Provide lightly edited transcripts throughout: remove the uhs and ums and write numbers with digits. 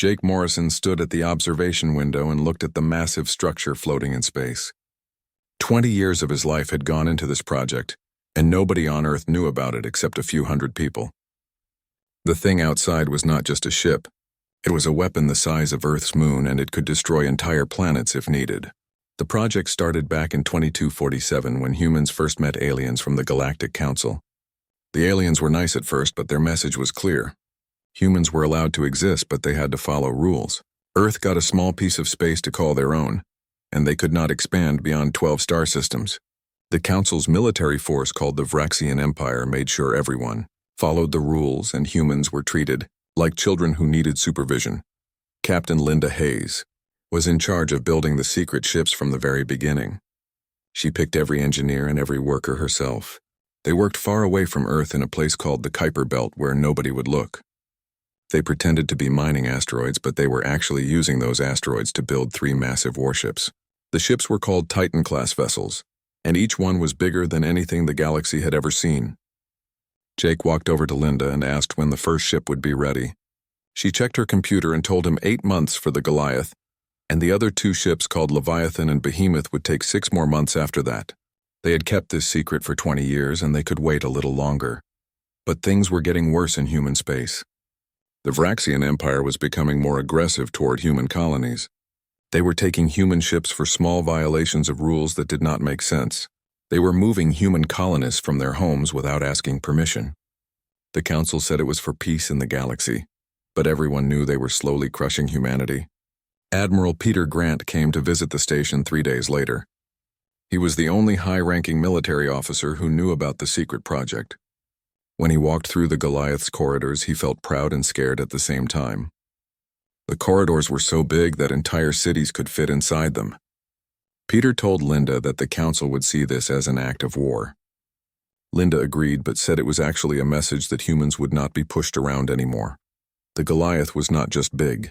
Jake Morrison stood at the observation window and looked at the massive structure floating in space. 20 years of his life had gone into this project, and nobody on Earth knew about it except a few hundred people. The thing outside was not just a ship. It was a weapon the size of Earth's moon, and it could destroy entire planets if needed. The project started back in 2247 when humans first met aliens from the Galactic Council. The aliens were nice at first, but their message was clear. Humans were allowed to exist, but they had to follow rules. Earth got a small piece of space to call their own, and they could not expand beyond 12 star systems. The Council's military force, called the Vraxian Empire, made sure everyone followed the rules, and humans were treated like children who needed supervision. Captain Linda Hayes was in charge of building the secret ships from the very beginning. She picked every engineer and every worker herself. They worked far away from Earth in a place called the Kuiper Belt where nobody would look. They pretended to be mining asteroids, but they were actually using those asteroids to build 3 massive warships. The ships were called Titan-class vessels, and each one was bigger than anything the galaxy had ever seen. Jake walked over to Linda and asked when the first ship would be ready. She checked her computer and told him 8 months for the Goliath, and the other 2 ships called Leviathan and Behemoth would take 6 more months after that. They had kept this secret for 20 years, and they could wait a little longer. But things were getting worse in human space. The Vraxian Empire was becoming more aggressive toward human colonies. They were taking human ships for small violations of rules that did not make sense. They were moving human colonists from their homes without asking permission. The Council said it was for peace in the galaxy, but everyone knew they were slowly crushing humanity. Admiral Peter Grant came to visit the station 3 days later. He was the only high-ranking military officer who knew about the secret project. When he walked through the Goliath's corridors, he felt proud and scared at the same time. The corridors were so big that entire cities could fit inside them. Peter told Linda that the Council would see this as an act of war. Linda agreed, but said it was actually a message that humans would not be pushed around anymore. The Goliath was not just big.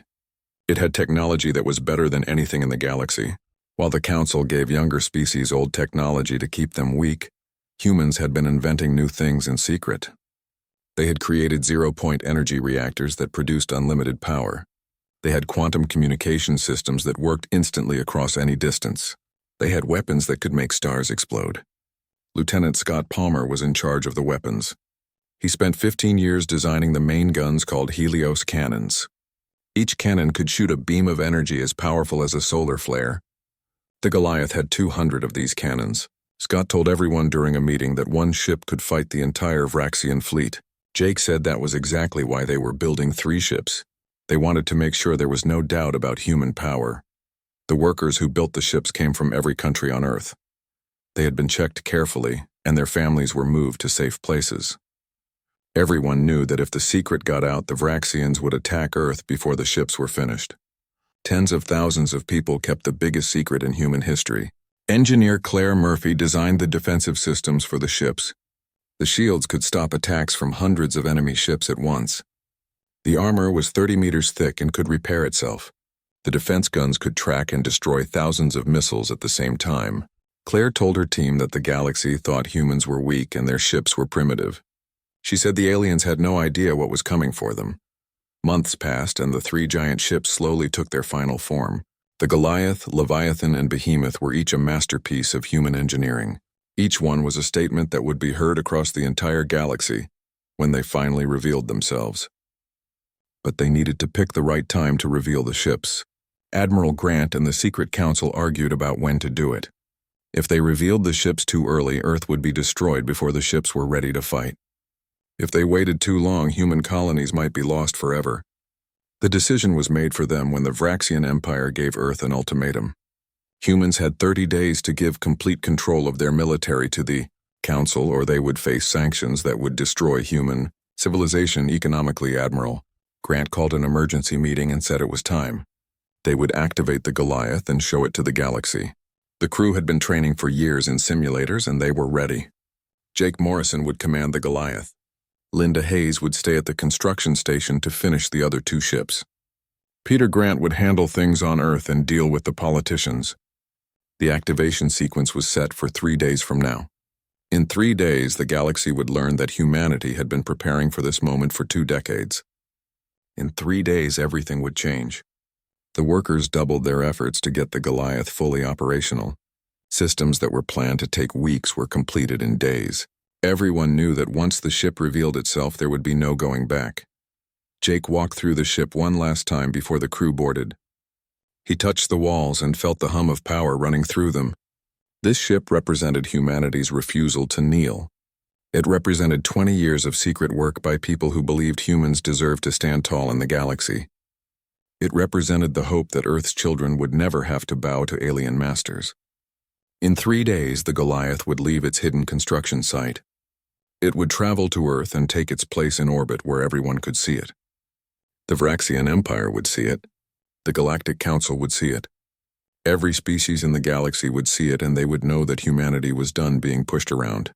It had technology that was better than anything in the galaxy. While the Council gave younger species old technology to keep them weak, humans had been inventing new things in secret. They had created zero-point energy reactors that produced unlimited power. They had quantum communication systems that worked instantly across any distance. They had weapons that could make stars explode. Lieutenant Scott Palmer was in charge of the weapons. He spent 15 years designing the main guns called Helios cannons. Each cannon could shoot a beam of energy as powerful as a solar flare. The Goliath had 200 of these cannons. Scott told everyone during a meeting that one ship could fight the entire Vraxian fleet. Jake said that was exactly why they were building 3 ships. They wanted to make sure there was no doubt about human power. The workers who built the ships came from every country on Earth. They had been checked carefully, and their families were moved to safe places. Everyone knew that if the secret got out, the Vraxians would attack Earth before the ships were finished. Tens of thousands of people kept the biggest secret in human history. Engineer Claire Murphy designed the defensive systems for the ships. The shields could stop attacks from hundreds of enemy ships at once. The armor was 30 meters thick and could repair itself. The defense guns could track and destroy thousands of missiles at the same time. Claire told her team that the galaxy thought humans were weak and their ships were primitive. She said the aliens had no idea what was coming for them. Months passed, and the 3 giant ships slowly took their final form. The Goliath, Leviathan, and Behemoth were each a masterpiece of human engineering. Each one was a statement that would be heard across the entire galaxy when they finally revealed themselves. But they needed to pick the right time to reveal the ships. Admiral Grant and the Secret Council argued about when to do it. If they revealed the ships too early, Earth would be destroyed before the ships were ready to fight. If they waited too long, human colonies might be lost forever. The decision was made for them when the Vraxian Empire gave Earth an ultimatum. Humans had 30 days to give complete control of their military to the Council, or they would face sanctions that would destroy human civilization economically. Admiral Grant called an emergency meeting and said it was time. They would activate the Goliath and show it to the galaxy. The crew had been training for years in simulators, and they were ready. Jake Morrison would command the Goliath. Linda Hayes would stay at the construction station to finish the other 2 ships. Peter Grant would handle things on Earth and deal with the politicians. The activation sequence was set for 3 days from now. In 3 days, the galaxy would learn that humanity had been preparing for this moment for 2 decades. In 3 days, everything would change. The workers doubled their efforts to get the Goliath fully operational. Systems that were planned to take weeks were completed in days. Everyone knew that once the ship revealed itself, there would be no going back. Jake walked through the ship one last time before the crew boarded. He touched the walls and felt the hum of power running through them. This ship represented humanity's refusal to kneel. It represented 20 years of secret work by people who believed humans deserved to stand tall in the galaxy. It represented the hope that Earth's children would never have to bow to alien masters. In 3 days, the Goliath would leave its hidden construction site. It would travel to Earth and take its place in orbit where everyone could see it. The Vraxian Empire would see it. The Galactic Council would see it. Every species in the galaxy would see it, and they would know that humanity was done being pushed around.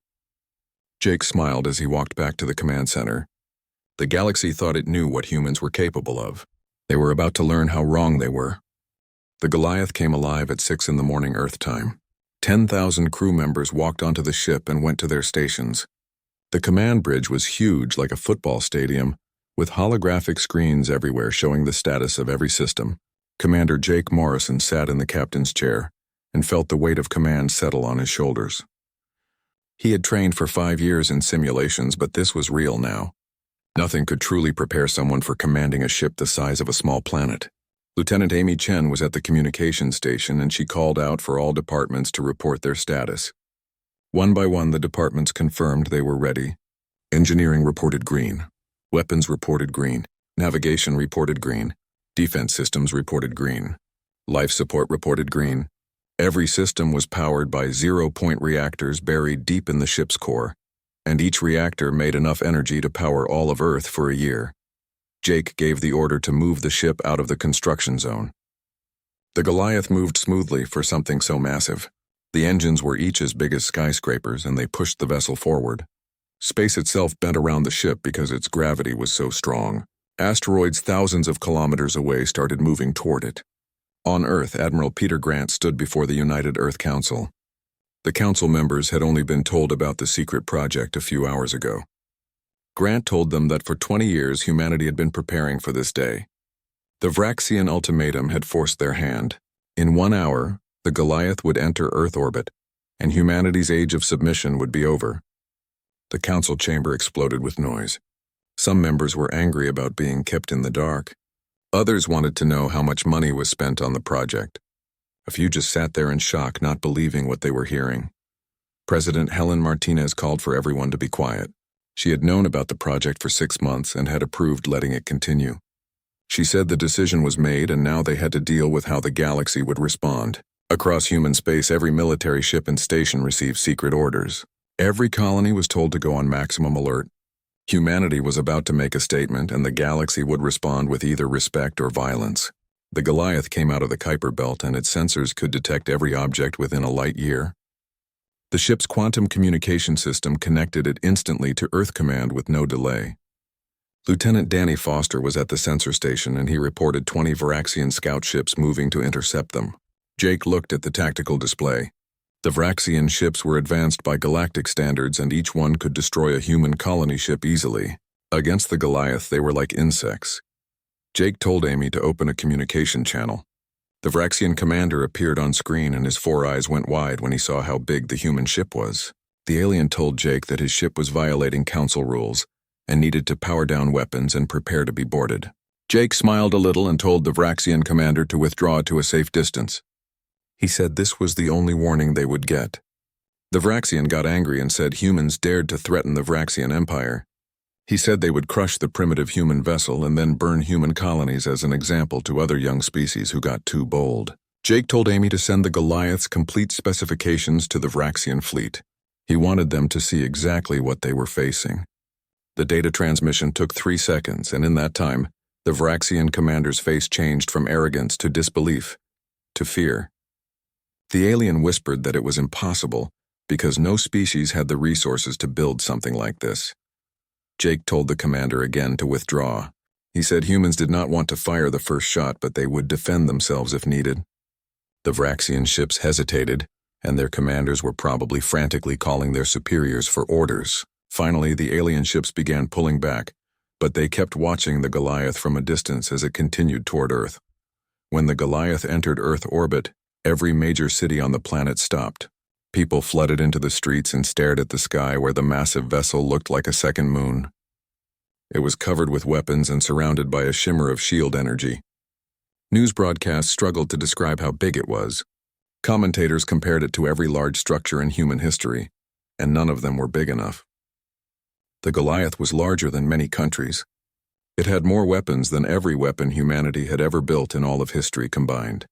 Jake smiled as he walked back to the command center. The galaxy thought it knew what humans were capable of. They were about to learn how wrong they were. The Goliath came alive at 6 in the morning Earth time. 10,000 crew members walked onto the ship and went to their stations. The command bridge was huge, like a football stadium, with holographic screens everywhere showing the status of every system. Commander Jake Morrison sat in the captain's chair and felt the weight of command settle on his shoulders. He had trained for 5 years in simulations, but this was real now. Nothing could truly prepare someone for commanding a ship the size of a small planet. Lieutenant Amy Chen was at the communications station, and she called out for all departments to report their status. One by one, the departments confirmed they were ready. Engineering reported green. Weapons reported green. Navigation reported green. Defense systems reported green. Life support reported green. Every system was powered by zero-point reactors buried deep in the ship's core, and each reactor made enough energy to power all of Earth for a year. Jake gave the order to move the ship out of the construction zone. The Goliath moved smoothly for something so massive. The engines were each as big as skyscrapers, and they pushed the vessel forward. Space itself bent around the ship because its gravity was so strong. Asteroids thousands of kilometers away started moving toward it. On Earth, Admiral Peter Grant stood before the United Earth Council. The council members had only been told about the secret project a few hours ago. Grant told them that for 20 years humanity had been preparing for this day. The Vraxian ultimatum had forced their hand. In 1 hour, the Goliath would enter Earth orbit, and humanity's age of submission would be over. The council chamber exploded with noise. Some members were angry about being kept in the dark. Others wanted to know how much money was spent on the project. A few just sat there in shock, not believing what they were hearing. President Helen Martinez called for everyone to be quiet. She had known about the project for 6 months and had approved letting it continue. She said the decision was made, and now they had to deal with how the galaxy would respond. Across human space, every military ship and station received secret orders. Every colony was told to go on maximum alert. Humanity was about to make a statement, and the galaxy would respond with either respect or violence. The Goliath came out of the Kuiper Belt, and its sensors could detect every object within a light year. The ship's quantum communication system connected it instantly to Earth Command with no delay. Lieutenant Danny Foster was at the sensor station, and he reported 20 Vraxian scout ships moving to intercept them. Jake looked at the tactical display. The Vraxian ships were advanced by galactic standards, and each one could destroy a human colony ship easily. Against the Goliath, they were like insects. Jake told Amy to open a communication channel. The Vraxian commander appeared on screen, and his 4 eyes went wide when he saw how big the human ship was. The alien told Jake that his ship was violating council rules and needed to power down weapons and prepare to be boarded. Jake smiled a little and told the Vraxian commander to withdraw to a safe distance. He said this was the only warning they would get. The Vraxian got angry and said humans dared to threaten the Vraxian Empire. He said they would crush the primitive human vessel and then burn human colonies as an example to other young species who got too bold. Jake told Amy to send the Goliath's complete specifications to the Vraxian fleet. He wanted them to see exactly what they were facing. The data transmission took 3 seconds, and in that time, the Vraxian commander's face changed from arrogance to disbelief to fear. The alien whispered that it was impossible because no species had the resources to build something like this. Jake told the commander again to withdraw. He said humans did not want to fire the first shot, but they would defend themselves if needed. The Vraxian ships hesitated, and their commanders were probably frantically calling their superiors for orders. Finally, the alien ships began pulling back, But they kept watching the Goliath from a distance as it continued toward Earth. When the Goliath entered Earth orbit, every major city on the planet stopped. People flooded into the streets and stared at the sky where the massive vessel looked like a second moon. It was covered with weapons and surrounded by a shimmer of shield energy. News broadcasts struggled to describe how big it was. Commentators compared it to every large structure in human history, and none of them were big enough. The Goliath was larger than many countries. It had more weapons than every weapon humanity had ever built in all of history combined.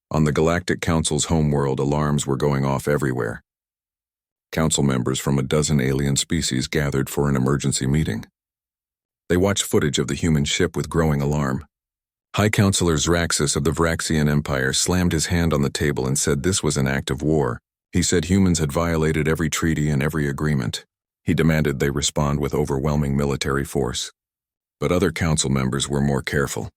On the Galactic Council's homeworld, alarms were going off everywhere. Council members from a dozen alien species gathered for an emergency meeting. They watched footage of the human ship with growing alarm. High Counselor Zraxis of the Vraxian Empire slammed his hand on the table and said this was an act of war. He said humans had violated every treaty and every agreement. He demanded they respond with overwhelming military force. But other council members were more careful.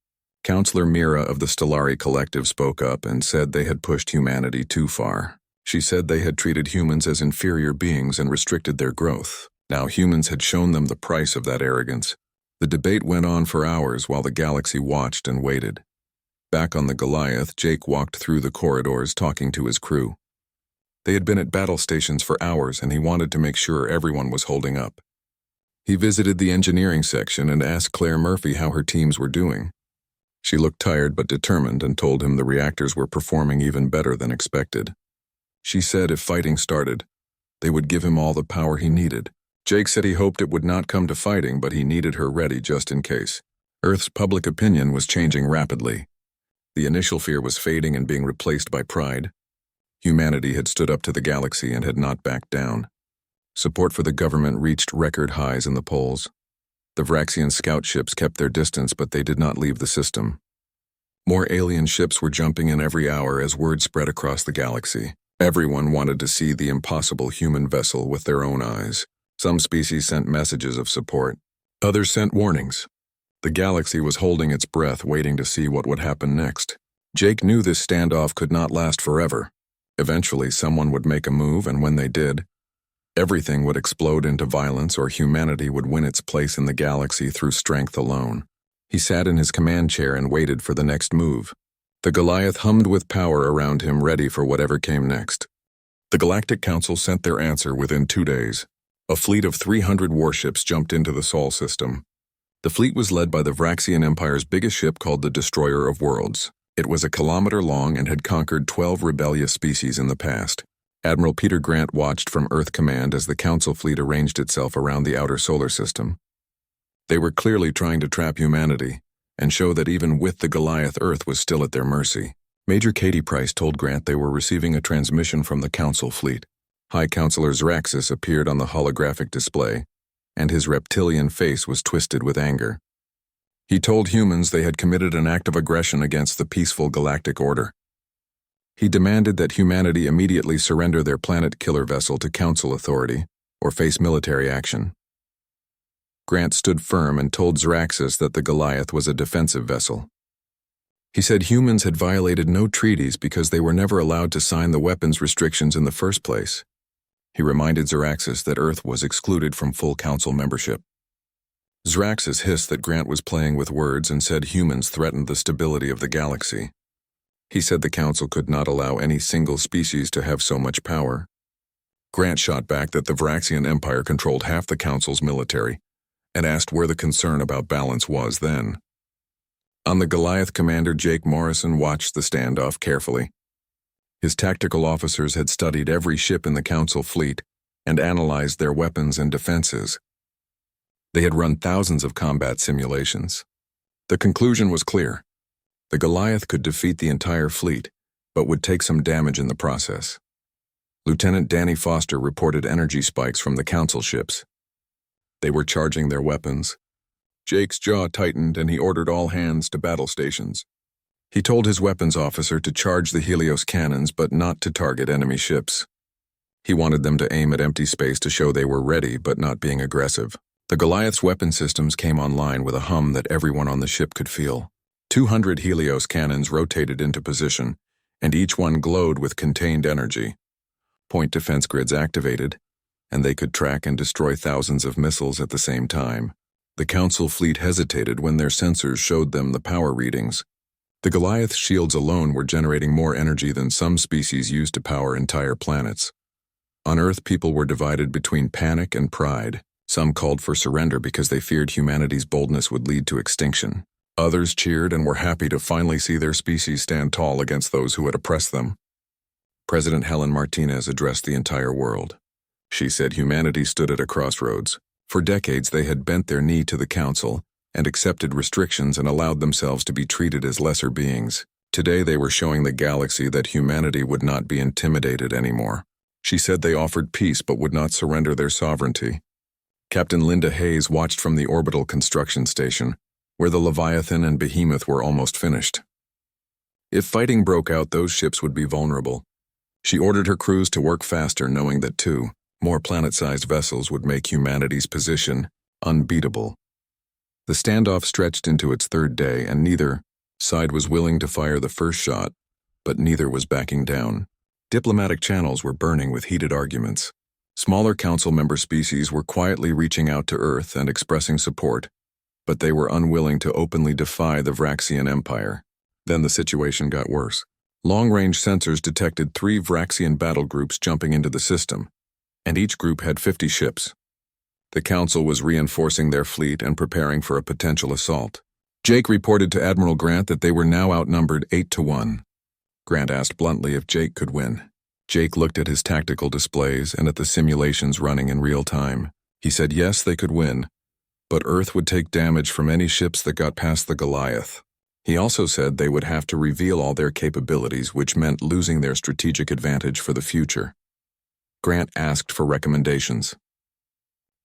Counselor Mira of the Stellari Collective spoke up and said they had pushed humanity too far. She said they had treated humans as inferior beings and restricted their growth. Now humans had shown them the price of that arrogance. The debate went on for hours while the galaxy watched and waited. Back on the Goliath, Jake walked through the corridors talking to his crew. They had been at battle stations for hours and he wanted to make sure everyone was holding up. He visited the engineering section and asked Claire Murphy how her teams were doing. She looked tired but determined and told him the reactors were performing even better than expected. She said if fighting started, they would give him all the power he needed. Jake said he hoped it would not come to fighting, but he needed her ready just in case. Earth's public opinion was changing rapidly. The initial fear was fading and being replaced by pride. Humanity had stood up to the galaxy and had not backed down. Support for the government reached record highs in the polls. The Vraxian scout ships kept their distance, but they did not leave the system. More alien ships were jumping in every hour as word spread across the galaxy. Everyone wanted to see the impossible human vessel with their own eyes. Some species sent messages of support. Others sent warnings. The galaxy was holding its breath, waiting to see what would happen next. Jake knew this standoff could not last forever. Eventually, someone would make a move, and when they did, everything would explode into violence or humanity would win its place in the galaxy through strength alone. He sat in his command chair and waited for the next move. The Goliath hummed with power around him, ready for whatever came next. The Galactic Council sent their answer within 2 days. A fleet of 300 warships jumped into the Sol system. The fleet was led by the Vraxian Empire's biggest ship called the Destroyer of Worlds. It was a kilometer long and had conquered 12 rebellious species in the past. Admiral Peter Grant watched from Earth Command as the Council fleet arranged itself around the outer solar system. They were clearly trying to trap humanity and show that even with the Goliath, Earth was still at their mercy. Major Katie Price told Grant they were receiving a transmission from the Council fleet. High Counselor Zraxis appeared on the holographic display, and his reptilian face was twisted with anger. He told humans they had committed an act of aggression against the peaceful galactic order. He demanded that humanity immediately surrender their planet killer vessel to Council authority or face military action. Grant stood firm and told Zraxis that the Goliath was a defensive vessel. He said humans had violated no treaties because they were never allowed to sign the weapons restrictions in the first place. He reminded Zraxis that Earth was excluded from full Council membership. Zraxis hissed that Grant was playing with words and said humans threatened the stability of the galaxy. He said the Council could not allow any single species to have so much power. Grant shot back that the Vraxian Empire controlled half the Council's military and asked where the concern about balance was then. On the Goliath, Commander Jake Morrison watched the standoff carefully. His tactical officers had studied every ship in the Council fleet and analyzed their weapons and defenses. They had run thousands of combat simulations. The conclusion was clear. The Goliath could defeat the entire fleet, but would take some damage in the process. Lieutenant Danny Foster reported energy spikes from the Council ships. They were charging their weapons. Jake's jaw tightened and he ordered all hands to battle stations. He told his weapons officer to charge the Helios cannons but not to target enemy ships. He wanted them to aim at empty space to show they were ready but not being aggressive. The Goliath's weapon systems came online with a hum that everyone on the ship could feel. 200 Helios cannons rotated into position, and each one glowed with contained energy. Point defense grids activated, and they could track and destroy thousands of missiles at the same time. The Council fleet hesitated when their sensors showed them the power readings. The Goliath shields alone were generating more energy than some species use to power entire planets. On Earth, people were divided between panic and pride. Some called for surrender because they feared humanity's boldness would lead to extinction. Others cheered and were happy to finally see their species stand tall against those who had oppressed them. President Helen Martinez addressed the entire world. She said humanity stood at a crossroads. For decades, they had bent their knee to the Council and accepted restrictions and allowed themselves to be treated as lesser beings. Today, they were showing the galaxy that humanity would not be intimidated anymore. She said they offered peace but would not surrender their sovereignty. Captain Linda Hayes watched from the orbital construction station, where the Leviathan and Behemoth were almost finished. If fighting broke out, those ships would be vulnerable. She ordered her crews to work faster, knowing that two more planet-sized vessels would make humanity's position unbeatable. The standoff stretched into its third day, and neither side was willing to fire the first shot, but neither was backing down. Diplomatic channels were burning with heated arguments. Smaller Council member species were quietly reaching out to Earth and expressing support, but they were unwilling to openly defy the Vraxian Empire. Then the situation got worse. Long-range sensors detected 3 Vraxian battle groups jumping into the system, and each group had 50 ships. The Council was reinforcing their fleet and preparing for a potential assault. Jake reported to Admiral Grant that they were now outnumbered 8-1. Grant asked bluntly if Jake could win. Jake looked at his tactical displays and at the simulations running in real time. He said yes, they could win, but Earth would take damage from any ships that got past the Goliath. He also said they would have to reveal all their capabilities, which meant losing their strategic advantage for the future. Grant asked for recommendations.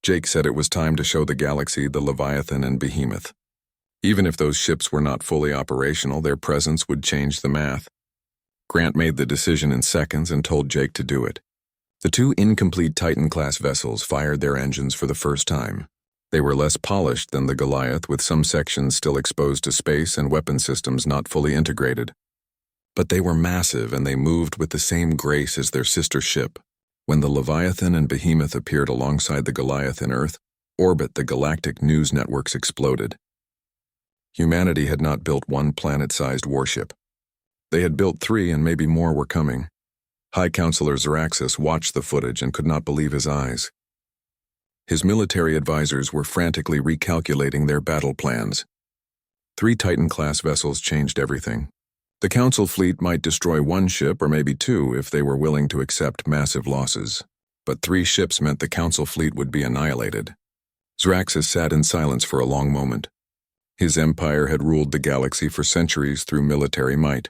Jake said it was time to show the galaxy the Leviathan and Behemoth. Even if those ships were not fully operational, their presence would change the math. Grant made the decision in seconds and told Jake to do it. The 2 incomplete Titan-class vessels fired their engines for the first time. They were less polished than the Goliath, with some sections still exposed to space and weapon systems not fully integrated. But they were massive, and they moved with the same grace as their sister ship. When the Leviathan and Behemoth appeared alongside the Goliath in Earth orbit, the galactic news networks exploded. Humanity had not built one planet-sized warship. They had built 3, and maybe more were coming. High Counselor Xeraxis watched the footage and could not believe his eyes. His military advisors were frantically recalculating their battle plans. 3 Titan-class vessels changed everything. The Council fleet might destroy 1 ship or maybe 2 if they were willing to accept massive losses. But 3 ships meant the Council fleet would be annihilated. Xeraxis sat in silence for a long moment. His empire had ruled the galaxy for centuries through military might.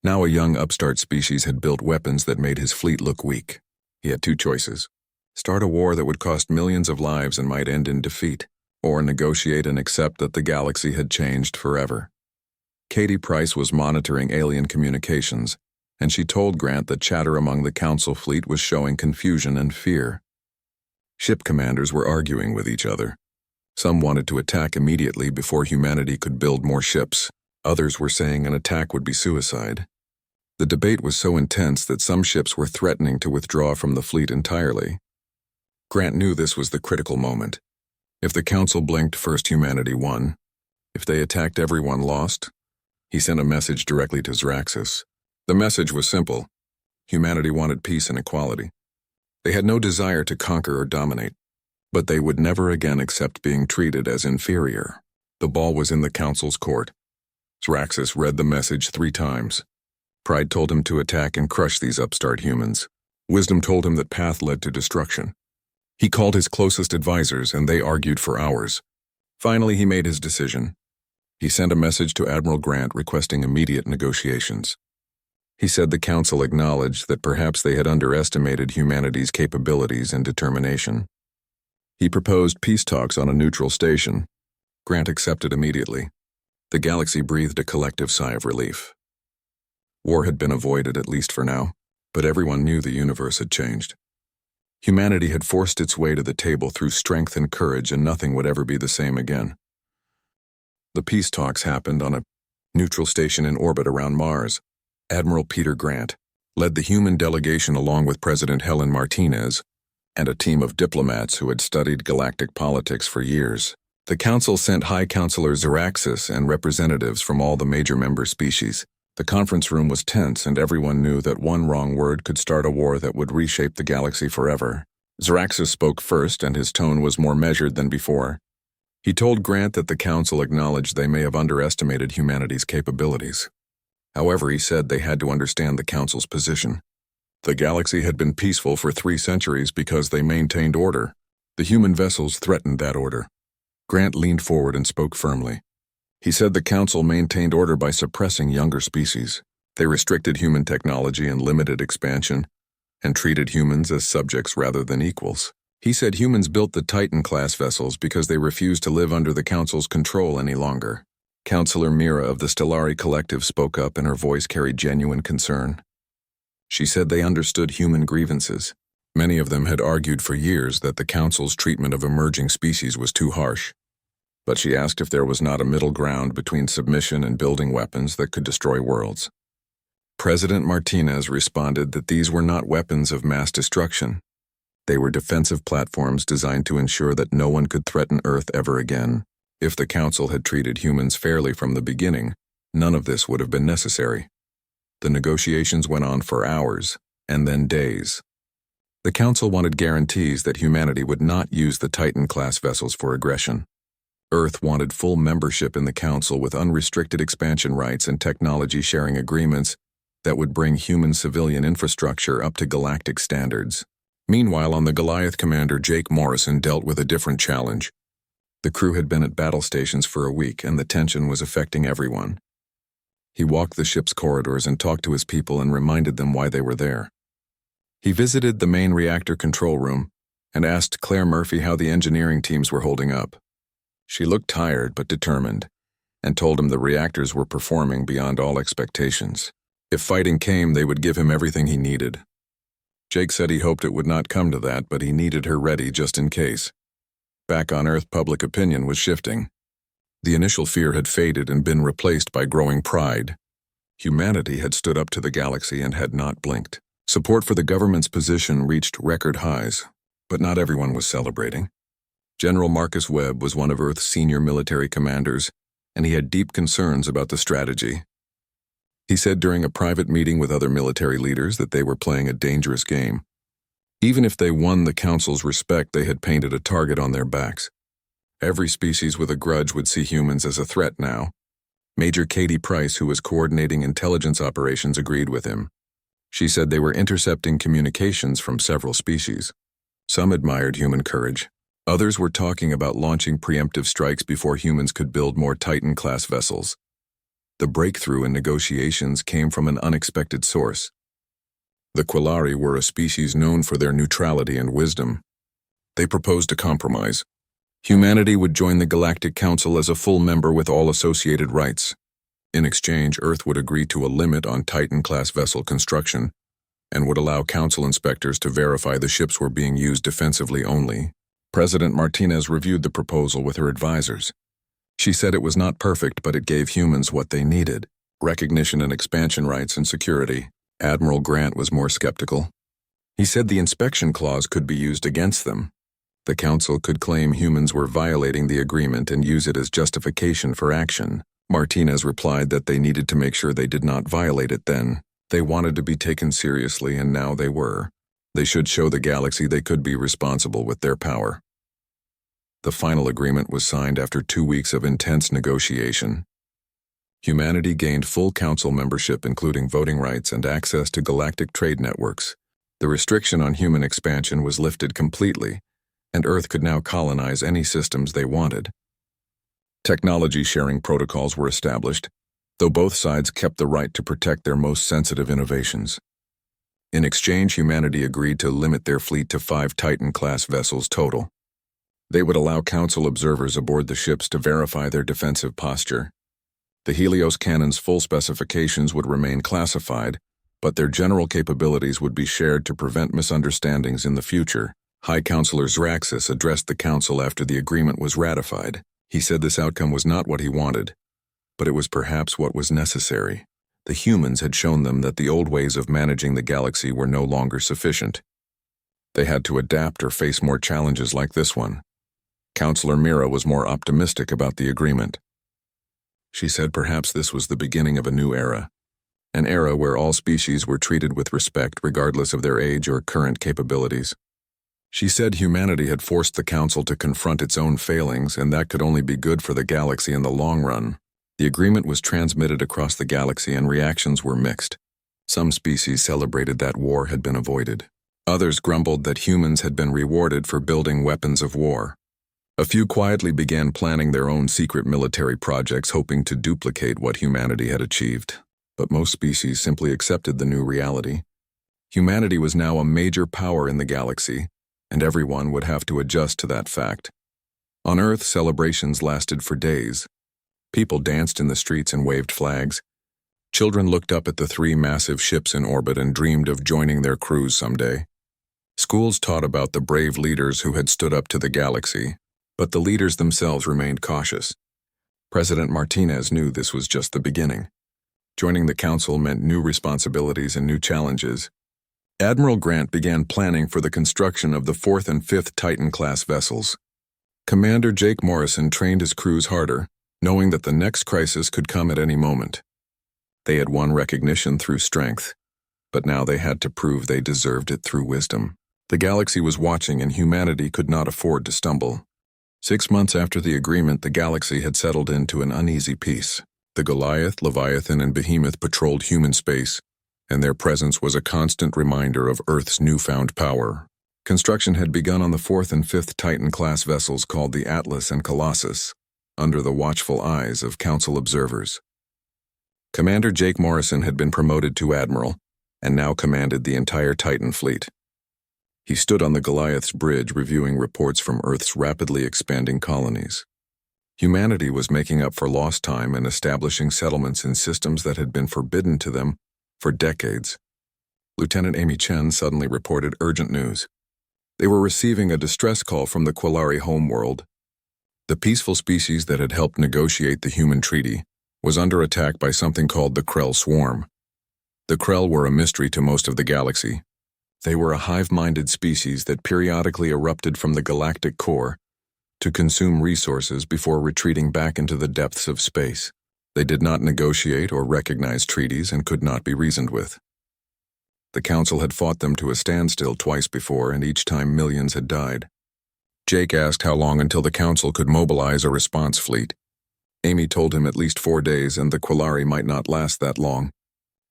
Now a young upstart species had built weapons that made his fleet look weak. He had 2 choices. Start a war that would cost millions of lives and might end in defeat, or negotiate and accept that the galaxy had changed forever. Katie Price was monitoring alien communications, and she told Grant that chatter among the Council fleet was showing confusion and fear. Ship commanders were arguing with each other. Some wanted to attack immediately before humanity could build more ships. Others were saying an attack would be suicide. The debate was so intense that some ships were threatening to withdraw from the fleet entirely. Grant knew this was the critical moment. If the Council blinked, first humanity won. If they attacked, everyone lost. He sent a message directly to Xeraxis. The message was simple. Humanity wanted peace and equality. They had no desire to conquer or dominate, but they would never again accept being treated as inferior. The ball was in the Council's court. Xeraxis read the message 3 times. Pride told him to attack and crush these upstart humans. Wisdom told him that path led to destruction. He called his closest advisors, and they argued for hours. Finally, he made his decision. He sent a message to Admiral Grant requesting immediate negotiations. He said the Council acknowledged that perhaps they had underestimated humanity's capabilities and determination. He proposed peace talks on a neutral station. Grant accepted immediately. The galaxy breathed a collective sigh of relief. War had been avoided, at least for now, but everyone knew the universe had changed. Humanity had forced its way to the table through strength and courage, and nothing would ever be the same again. The peace talks happened on a neutral station in orbit around Mars. Admiral Peter Grant led the human delegation along with President Helen Martinez and a team of diplomats who had studied galactic politics for years. The council sent High Counselor Zaraxis and representatives from all the major member species. The conference room was tense, and everyone knew that one wrong word could start a war that would reshape the galaxy forever. Zaraxis spoke first, and his tone was more measured than before. He told Grant that the council acknowledged they may have underestimated humanity's capabilities. However, he said they had to understand the council's position. The galaxy had been peaceful for 3 centuries because they maintained order. The human vessels threatened that order. Grant leaned forward and spoke firmly. He said the council maintained order by suppressing younger species. They restricted human technology and limited expansion, and treated humans as subjects rather than equals. He said humans built the Titan-class vessels because they refused to live under the council's control any longer. Counselor Mira of the Stellari Collective spoke up, and her voice carried genuine concern. She said they understood human grievances. Many of them had argued for years that the council's treatment of emerging species was too harsh. But she asked if there was not a middle ground between submission and building weapons that could destroy worlds. President Martinez responded that these were not weapons of mass destruction. They were defensive platforms designed to ensure that no one could threaten Earth ever again. If the council had treated humans fairly from the beginning, none of this would have been necessary. The negotiations went on for hours, and then days. The council wanted guarantees that humanity would not use the Titan-class vessels for aggression. Earth wanted full membership in the council with unrestricted expansion rights and technology-sharing agreements that would bring human civilian infrastructure up to galactic standards. Meanwhile, on the Goliath, Commander Jake Morrison dealt with a different challenge. The crew had been at battle stations for a week, and the tension was affecting everyone. He walked the ship's corridors and talked to his people and reminded them why they were there. He visited the main reactor control room and asked Claire Murphy how the engineering teams were holding up. She looked tired but determined, and told him the reactors were performing beyond all expectations. If fighting came, they would give him everything he needed. Jake said he hoped it would not come to that, but he needed her ready just in case. Back on Earth, public opinion was shifting. The initial fear had faded and been replaced by growing pride. Humanity had stood up to the galaxy and had not blinked. Support for the government's position reached record highs, but not everyone was celebrating. General Marcus Webb was one of Earth's senior military commanders, and he had deep concerns about the strategy. He said during a private meeting with other military leaders that they were playing a dangerous game. Even if they won the council's respect, they had painted a target on their backs. Every species with a grudge would see humans as a threat now. Major Katie Price, who was coordinating intelligence operations, agreed with him. She said they were intercepting communications from several species. Some admired human courage. Others were talking about launching preemptive strikes before humans could build more Titan-class vessels. The breakthrough in negotiations came from an unexpected source. The Quillari were a species known for their neutrality and wisdom. They proposed a compromise. Humanity would join the Galactic Council as a full member with all associated rights. In exchange, Earth would agree to a limit on Titan-class vessel construction and would allow Council inspectors to verify the ships were being used defensively only. President Martinez reviewed the proposal with her advisors. She said it was not perfect, but it gave humans what they needed: recognition and expansion rights and security. Admiral Grant was more skeptical. He said the inspection clause could be used against them. The Council could claim humans were violating the agreement and use it as justification for action. Martinez replied that they needed to make sure they did not violate it then. They wanted to be taken seriously, and now they were. They should show the galaxy they could be responsible with their power. The final agreement was signed after 2 weeks of intense negotiation. Humanity gained full council membership, including voting rights and access to galactic trade networks. The restriction on human expansion was lifted completely, and Earth could now colonize any systems they wanted. Technology sharing protocols were established, though both sides kept the right to protect their most sensitive innovations. In exchange, humanity agreed to limit their fleet to 5 Titan-class vessels total. They would allow Council observers aboard the ships to verify their defensive posture. The Helios cannon's full specifications would remain classified, but their general capabilities would be shared to prevent misunderstandings in the future. High Counselor Zraxis addressed the Council after the agreement was ratified. He said this outcome was not what he wanted, but it was perhaps what was necessary. The humans had shown them that the old ways of managing the galaxy were no longer sufficient. They had to adapt or face more challenges like this one. Counselor Mira was more optimistic about the agreement. She said perhaps this was the beginning of a new era, an era where all species were treated with respect regardless of their age or current capabilities. She said humanity had forced the Council to confront its own failings, and that could only be good for the galaxy in the long run. The agreement was transmitted across the galaxy and reactions were mixed. Some species celebrated that war had been avoided. Others grumbled that humans had been rewarded for building weapons of war. A few quietly began planning their own secret military projects, hoping to duplicate what humanity had achieved. But most species simply accepted the new reality. Humanity was now a major power in the galaxy, and everyone would have to adjust to that fact. On Earth, celebrations lasted for days. People danced in the streets and waved flags. Children looked up at the 3 massive ships in orbit and dreamed of joining their crews someday. Schools taught about the brave leaders who had stood up to the galaxy, but the leaders themselves remained cautious. President Martinez knew this was just the beginning. Joining the Council meant new responsibilities and new challenges. Admiral Grant began planning for the construction of the 4th and 5th Titan-class vessels. Commander Jake Morrison trained his crews harder, knowing that the next crisis could come at any moment. They had won recognition through strength, but now they had to prove they deserved it through wisdom. The galaxy was watching, and humanity could not afford to stumble. 6 months after the agreement, the galaxy had settled into an uneasy peace. The Goliath, Leviathan, and Behemoth patrolled human space, and their presence was a constant reminder of Earth's newfound power. Construction had begun on the 4th and 5th Titan-class vessels called the Atlas and Colossus, under the watchful eyes of Council observers. Commander Jake Morrison had been promoted to Admiral, and now commanded the entire Titan fleet. He stood on the Goliath's bridge reviewing reports from Earth's rapidly expanding colonies. Humanity was making up for lost time and establishing settlements in systems that had been forbidden to them for decades. Lieutenant Amy Chen suddenly reported urgent news. They were receiving a distress call from the Quillari homeworld. The peaceful species that had helped negotiate the human treaty was under attack by something called the Krell Swarm. The Krell were a mystery to most of the galaxy. They were a hive-minded species that periodically erupted from the galactic core to consume resources before retreating back into the depths of space. They did not negotiate or recognize treaties and could not be reasoned with. The Council had fought them to a standstill twice before, and each time millions had died. Jake asked how long until the Council could mobilize a response fleet. Amy told him at least 4 days, and the Quillari might not last that long.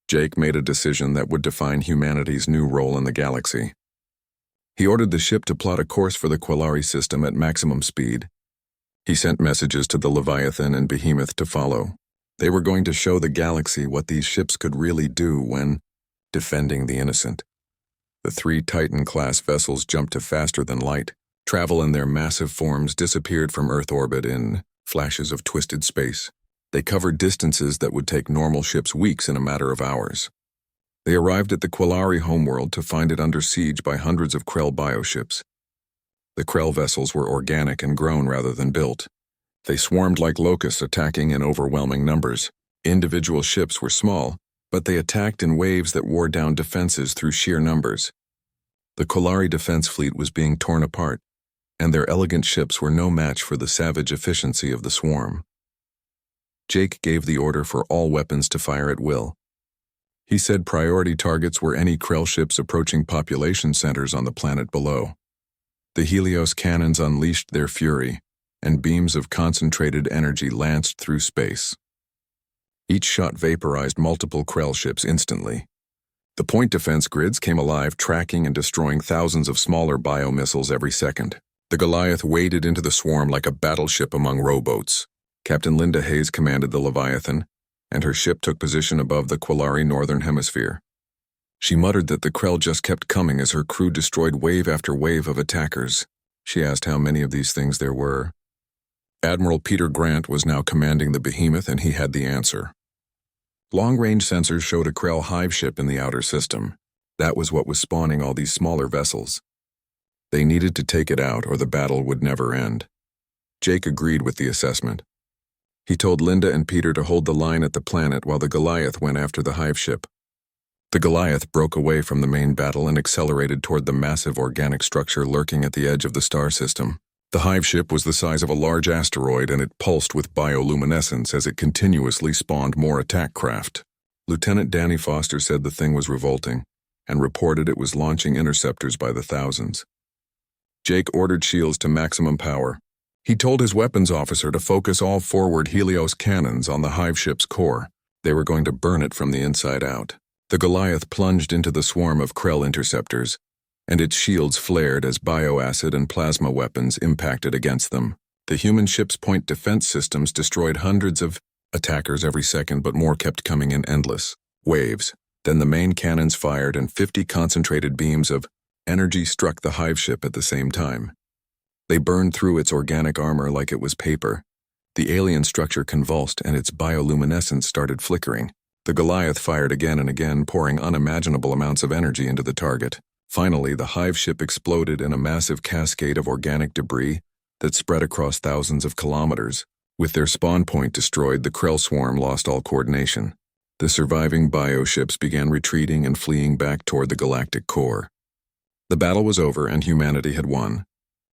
Jake made a decision that would define humanity's new role in the galaxy. He ordered the ship to plot a course for the Quillari system at maximum speed. He sent messages to the Leviathan and Behemoth to follow. They were going to show the galaxy what these ships could really do when defending the innocent. The 3 Titan-class vessels jumped to faster than light. Travel in their massive forms disappeared from Earth orbit in flashes of twisted space. They covered distances that would take normal ships weeks in a matter of hours. They arrived at the Quillari homeworld to find it under siege by hundreds of Krell bioships. The Krell vessels were organic and grown rather than built. They swarmed like locusts, attacking in overwhelming numbers. Individual ships were small, but they attacked in waves that wore down defenses through sheer numbers. The Quillari defense fleet was being torn apart, and their elegant ships were no match for the savage efficiency of the swarm. Jake gave the order for all weapons to fire at will. He said priority targets were any Krell ships approaching population centers on the planet below. The Helios cannons unleashed their fury, and beams of concentrated energy lanced through space. Each shot vaporized multiple Krell ships instantly. The point defense grids came alive, tracking and destroying thousands of smaller biomissiles every second. The Goliath waded into the swarm like a battleship among rowboats. Captain Linda Hayes commanded the Leviathan, and her ship took position above the Quillari northern hemisphere. She muttered that the Krell just kept coming as her crew destroyed wave after wave of attackers. She asked how many of these things there were. Admiral Peter Grant was now commanding the Behemoth, and he had the answer. Long-range sensors showed a Krell hive ship in the outer system. That was what was spawning all these smaller vessels. They needed to take it out, or the battle would never end. Jake agreed with the assessment. He told Linda and Peter to hold the line at the planet while the Goliath went after the hive ship. The Goliath broke away from the main battle and accelerated toward the massive organic structure lurking at the edge of the star system. The hive ship was the size of a large asteroid, and it pulsed with bioluminescence as it continuously spawned more attack craft. Lieutenant Danny Foster said the thing was revolting, and reported it was launching interceptors by the thousands. Jake ordered shields to maximum power. He told his weapons officer to focus all forward Helios cannons on the hive ship's core. They were going to burn it from the inside out. The Goliath plunged into the swarm of Krell interceptors, and its shields flared as bioacid and plasma weapons impacted against them. The human ship's point defense systems destroyed hundreds of attackers every second, but more kept coming in endless waves. Then the main cannons fired, and 50 concentrated beams of energy struck the hive ship at the same time. They burned through its organic armor like it was paper. The alien structure convulsed, and its bioluminescence started flickering. The Goliath fired again and again, pouring unimaginable amounts of energy into the target. Finally, the hive ship exploded in a massive cascade of organic debris that spread across thousands of kilometers. With their spawn point destroyed, the Krell swarm lost all coordination. The surviving bioships began retreating and fleeing back toward the galactic core. The battle was over, and humanity had won.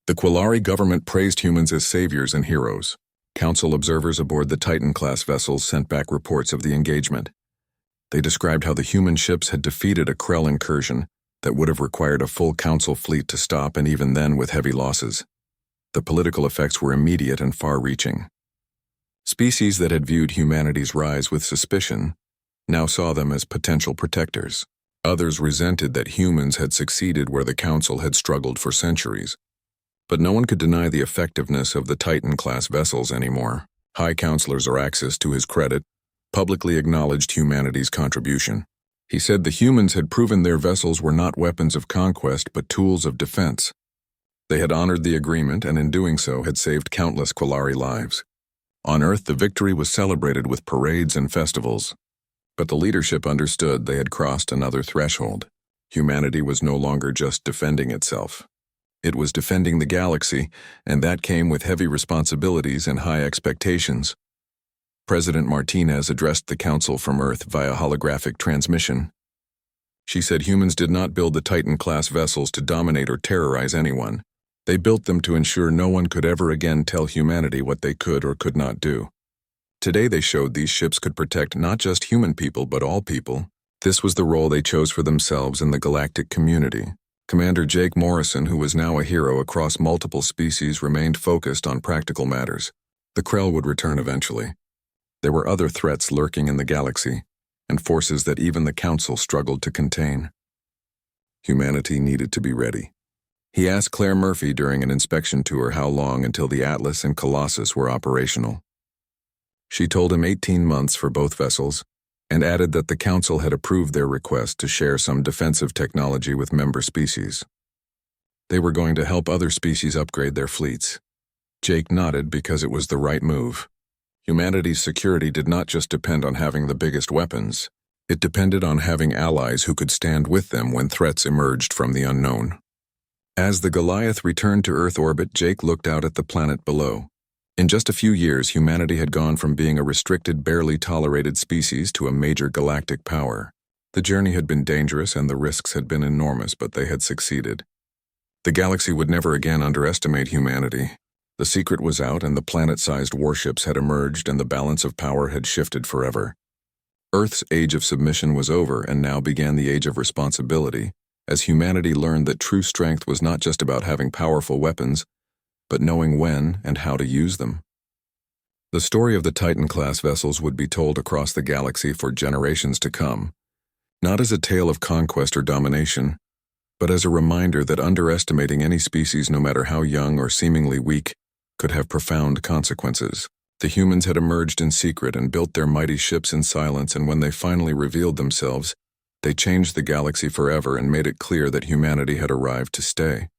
The Quillari government praised humans as saviors and heroes. Council observers aboard the Titan-class vessels sent back reports of the engagement. They described how the human ships had defeated a Krell incursion that would have required a full Council fleet to stop, and even then with heavy losses. The political effects were immediate and far-reaching. Species that had viewed humanity's rise with suspicion now saw them as potential protectors. Others resented that humans had succeeded where the Council had struggled for centuries. But no one could deny the effectiveness of the Titan-class vessels anymore. High Counselor Zaraxis, to his credit, publicly acknowledged humanity's contribution. He said the humans had proven their vessels were not weapons of conquest but tools of defense. They had honored the agreement, and in doing so had saved countless Quillari lives. On Earth, the victory was celebrated with parades and festivals. But the leadership understood they had crossed another threshold. Humanity was no longer just defending itself. It was defending the galaxy, and that came with heavy responsibilities and high expectations. President Martinez addressed the Council from Earth via holographic transmission. She said humans did not build the Titan-class vessels to dominate or terrorize anyone. They built them to ensure no one could ever again tell humanity what they could or could not do. Today they showed these ships could protect not just human people but all people. This was the role they chose for themselves in the galactic community. Commander Jake Morrison, who was now a hero across multiple species, remained focused on practical matters. The Krell would return eventually. There were other threats lurking in the galaxy, and forces that even the Council struggled to contain. Humanity needed to be ready. He asked Claire Murphy during an inspection tour how long until the Atlas and Colossus were operational. She told him 18 months for both vessels, and added that the Council had approved their request to share some defensive technology with member species. They were going to help other species upgrade their fleets. Jake nodded because it was the right move. Humanity's security did not just depend on having the biggest weapons. It depended on having allies who could stand with them when threats emerged from the unknown. As the Goliath returned to Earth orbit, Jake looked out at the planet below. In just a few years, humanity had gone from being a restricted, barely tolerated species to a major galactic power. The journey had been dangerous and the risks had been enormous, but they had succeeded. The galaxy would never again underestimate humanity. The secret was out, and the planet-sized warships had emerged, and the balance of power had shifted forever. Earth's age of submission was over, and now began the age of responsibility, as humanity learned that true strength was not just about having powerful weapons, but knowing when and how to use them. The story of the Titan-class vessels would be told across the galaxy for generations to come, not as a tale of conquest or domination, but as a reminder that underestimating any species, no matter how young or seemingly weak, could have profound consequences. The humans had emerged in secret and built their mighty ships in silence, and when they finally revealed themselves, they changed the galaxy forever and made it clear that humanity had arrived to stay.